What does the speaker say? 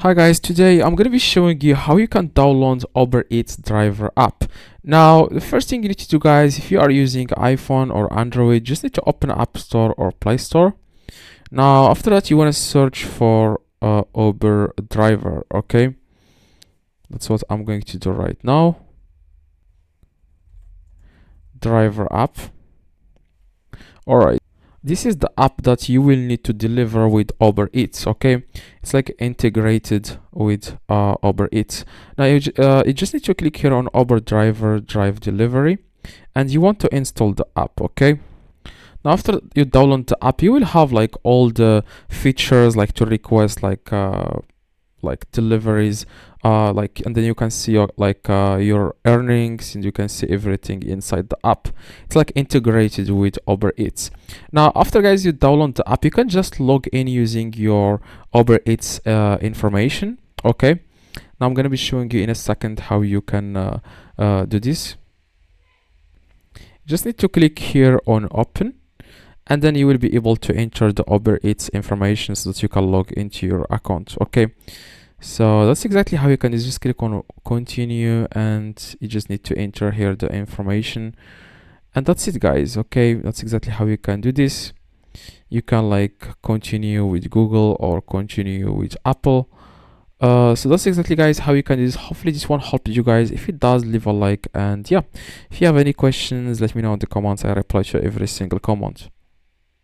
Hi guys, today I'm going to be showing you how you can download Uber Eats driver app. Now, the first thing you need to do guys, if you are using iPhone or Android, just need to open App Store or Play Store. Now, after that, you want to search for Uber driver, okay? That's what I'm going to do right now. Driver app. Alright. This is the app that you will need to deliver with Uber Eats, okay? It's like integrated with Uber Eats. Now you just need to click here on Uber driver drive delivery, and you want to install the app, okay? Now after you download the app, you will have like all the features, like to request like deliveries, and then you can see your earnings, and you can see everything inside the app. It's like integrated with Uber Eats. Now after guys you download the app, you can just log in using your Uber Eats information, okay? Now I'm gonna be showing you in a second how you can do this. You just need to click here on open, and then you will be able to enter the Uber Eats information so that you can log into your account, okay? So that's exactly how you can just click on continue, and you just need to enter here the information, and that's it guys, okay? That's exactly how you can do this. You can like continue with Google or continue with Apple. So that's exactly guys how you can do this. Hopefully this one helped you guys. If it does, leave a like, and yeah, if you have any questions, let me know in the comments. I reply to every single comment.